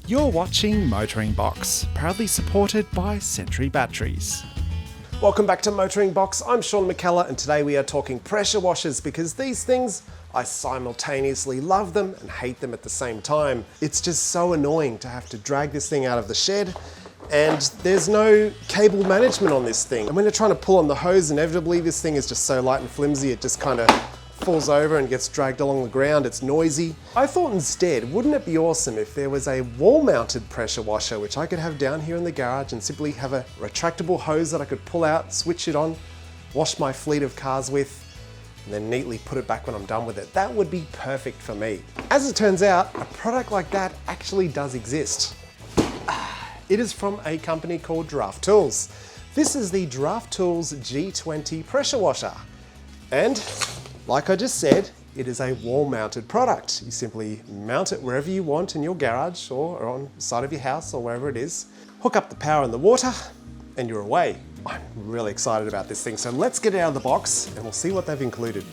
You're watching MotoringBox, proudly supported by Century Batteries. Welcome back to MotoringBox. I'm Sean McKellar and today we are talking pressure washers because these things, I simultaneously love them and hate them at the same time. It's just so annoying to have to drag this thing out of the shed and there's no cable management on this thing. And when you're trying to pull on the hose, inevitably this thing is just so light and flimsy, it just kind of falls over and gets dragged along the ground. It's noisy. I thought instead, wouldn't it be awesome if there was a wall-mounted pressure washer which I could have down here in the garage and simply have a retractable hose that I could pull out, switch it on, wash my fleet of cars with, and then neatly put it back when I'm done with it. That would be perfect for me. As it turns out, a product like that actually does exist. It is from a company called Giraffe Tools. This is the Giraffe Tools G20 pressure washer. And like I just said, it is a wall-mounted product. You simply mount it wherever you want in your garage or on the side of your house or wherever it is. Hook up the power and the water and you're away. I'm really excited about this thing. So let's get it out of the box and we'll see what they've included.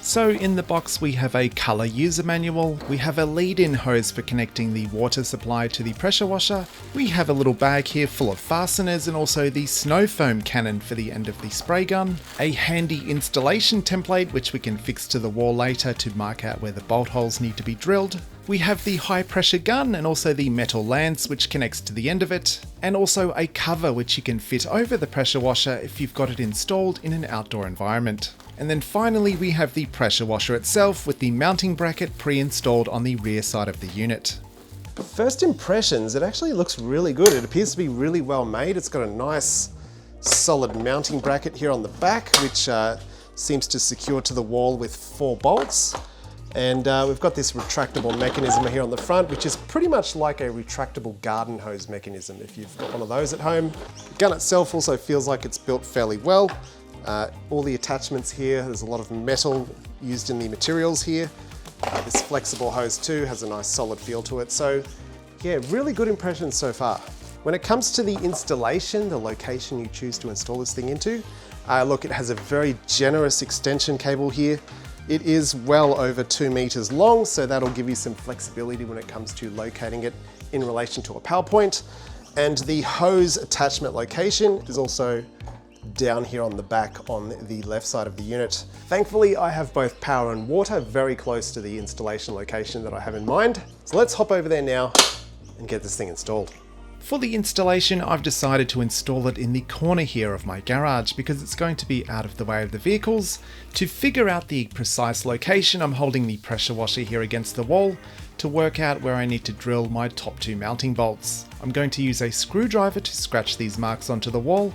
So in the box we have a colour user manual, we have a lead-in hose for connecting the water supply to the pressure washer, we have a little bag here full of fasteners and also the snow foam cannon for the end of the spray gun, a handy installation template which we can fix to the wall later to mark out where the bolt holes need to be drilled. We have the high pressure gun and also the metal lance which connects to the end of it, and also a cover which you can fit over the pressure washer if you've got it installed in an outdoor environment. And then finally we have the pressure washer itself with the mounting bracket pre-installed on the rear side of the unit. But first impressions, it actually looks really good. It appears to be really well made. It's got a nice solid mounting bracket here on the back which seems to secure to the wall with 4 bolts. And we've got this retractable mechanism here on the front, which is pretty much like a retractable garden hose mechanism if you've got one of those at home. The gun itself also feels like it's built fairly well. All the attachments here, there's a lot of metal used in the materials here. This flexible hose too has a nice solid feel to it. So yeah, really good impressions so far. When it comes to the installation, the location you choose to install this thing into, look, it has a very generous extension cable here. It is well over 2 meters long, so that'll give you some flexibility when it comes to locating it in relation to a power point. And the hose attachment location is also down here on the back on the left side of the unit. Thankfully, I have both power and water very close to the installation location that I have in mind. So let's hop over there now and get this thing installed. For the installation, I've decided to install it in the corner here of my garage because it's going to be out of the way of the vehicles. To figure out the precise location, I'm holding the pressure washer here against the wall to work out where I need to drill my top 2 mounting bolts. I'm going to use a screwdriver to scratch these marks onto the wall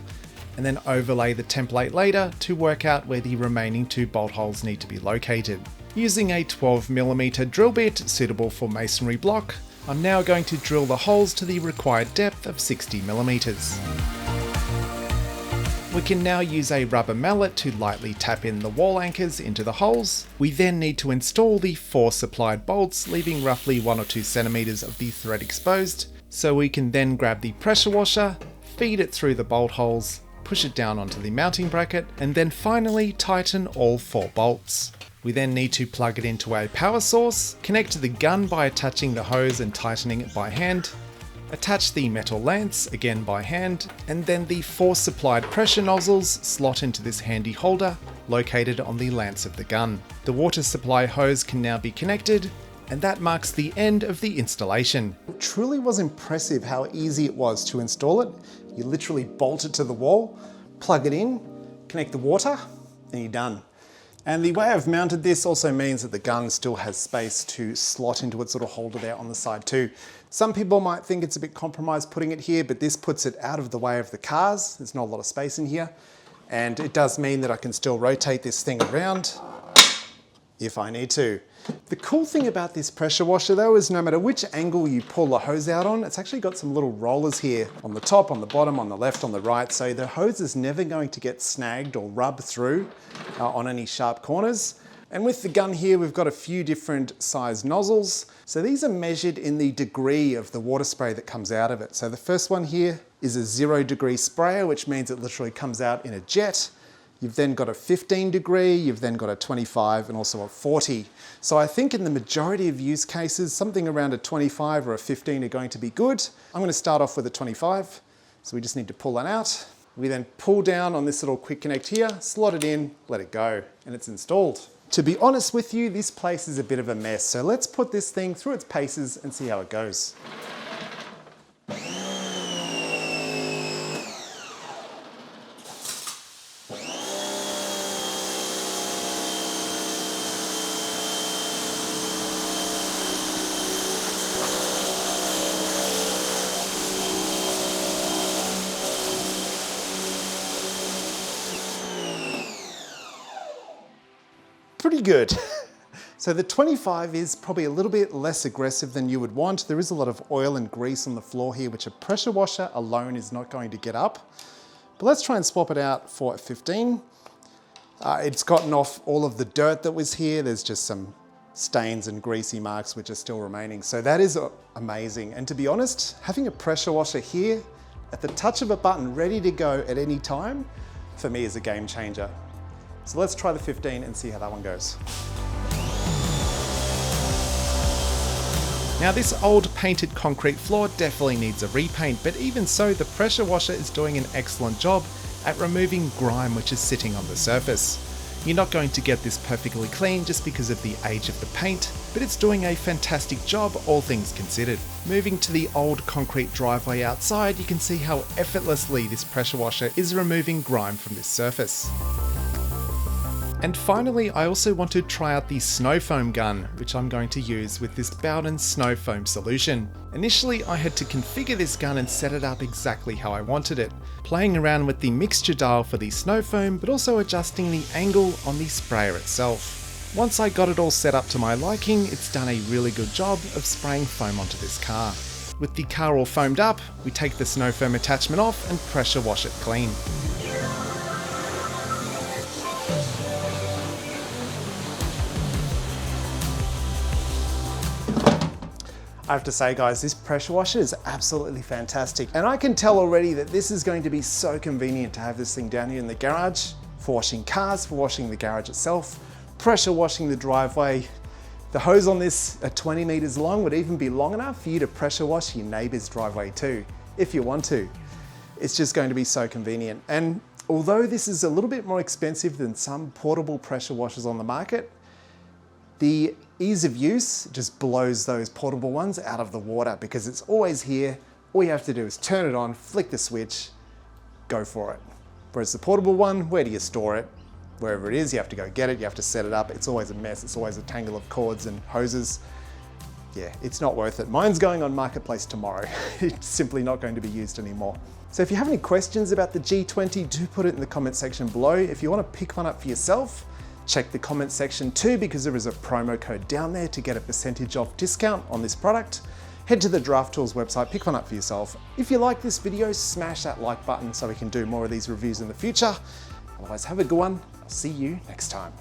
and then overlay the template later to work out where the remaining 2 bolt holes need to be located. Using a 12mm drill bit suitable for masonry block, I'm now going to drill the holes to the required depth of 60mm. We can now use a rubber mallet to lightly tap in the wall anchors into the holes. We then need to install the 4 supplied bolts, leaving roughly 1 or 2 centimeters of the thread exposed, so we can then grab the pressure washer, feed it through the bolt holes, push it down onto the mounting bracket, and then finally tighten all 4 bolts. We then need to plug it into a power source, connect to the gun by attaching the hose and tightening it by hand, attach the metal lance, again by hand, and then the 4 supplied pressure nozzles slot into this handy holder located on the lance of the gun. The water supply hose can now be connected, and that marks the end of the installation. It truly was impressive how easy it was to install it. You literally bolt it to the wall, plug it in, connect the water, and you're done. And the way I've mounted this also means that the gun still has space to slot into its little holder there on the side too. Some people might think it's a bit compromised putting it here, but this puts it out of the way of the cars. There's not a lot of space in here. And it does mean that I can still rotate this thing around if I need to. The cool thing about this pressure washer though is no matter which angle you pull the hose out on, it's actually got some little rollers here on the top, on the bottom, on the left, on the right, so the hose is never going to get snagged or rub through on any sharp corners. And with the gun here, we've got a few different size nozzles. So these are measured in the degree of the water spray that comes out of it. So the first one here is a 0 degree sprayer, which means it literally comes out in a jet. You've then got a 15 degree, you've then got a 25 and also a 40. So I think in the majority of use cases, something around a 25 or a 15 are going to be good. I'm going to start off with a 25. So we just need to pull that out. We then pull down on this little quick connect here, slot it in, let it go, and it's installed. To be honest with you, this place is a bit of a mess. So let's put this thing through its paces and see how it goes. Pretty good. So the 25 is probably a little bit less aggressive than you would want. There is a lot of oil and grease on the floor here, which a pressure washer alone is not going to get up. But let's try and swap it out for a 15. It's gotten off all of the dirt that was here. There's just some stains and greasy marks which are still remaining. So that is amazing. And to be honest, having a pressure washer here at the touch of a button ready to go at any time, for me is a game changer. So let's try the 15 and see how that one goes. Now this old painted concrete floor definitely needs a repaint, but even so, the pressure washer is doing an excellent job at removing grime which is sitting on the surface. You're not going to get this perfectly clean just because of the age of the paint, but it's doing a fantastic job all things considered. Moving to the old concrete driveway outside, you can see how effortlessly this pressure washer is removing grime from this surface. And finally, I also want to try out the snow foam gun, which I'm going to use with this Bowden snow foam solution. Initially, I had to configure this gun and set it up exactly how I wanted it, playing around with the mixture dial for the snow foam, but also adjusting the angle on the sprayer itself. Once I got it all set up to my liking, it's done a really good job of spraying foam onto this car. With the car all foamed up, we take the snow foam attachment off and pressure wash it clean. I have to say guys, this pressure washer is absolutely fantastic. And I can tell already that this is going to be so convenient to have this thing down here in the garage for washing cars, for washing the garage itself, pressure washing the driveway. The hose on this at 20 meters long would even be long enough for you to pressure wash your neighbor's driveway too, if you want to. It's just going to be so convenient. And although this is a little bit more expensive than some portable pressure washers on the market, the ease of use just blows those portable ones out of the water because it's always here. All you have to do is turn it on, flick the switch, go for it. Whereas the portable one, where do you store it? Wherever it is, you have to go get it, you have to set it up. It's always a mess. It's always a tangle of cords and hoses. Yeah, it's not worth it. Mine's going on Marketplace tomorrow. It's simply not going to be used anymore. So if you have any questions about the G20, do put it in the comment section below. If you want to pick one up for yourself, check the comment section too, because there is a promo code down there to get a % off discount on this product. Head to the Giraffe Tools website, pick one up for yourself. If you like this video, smash that like button so we can do more of these reviews in the future. Otherwise, have a good one. I'll see you next time.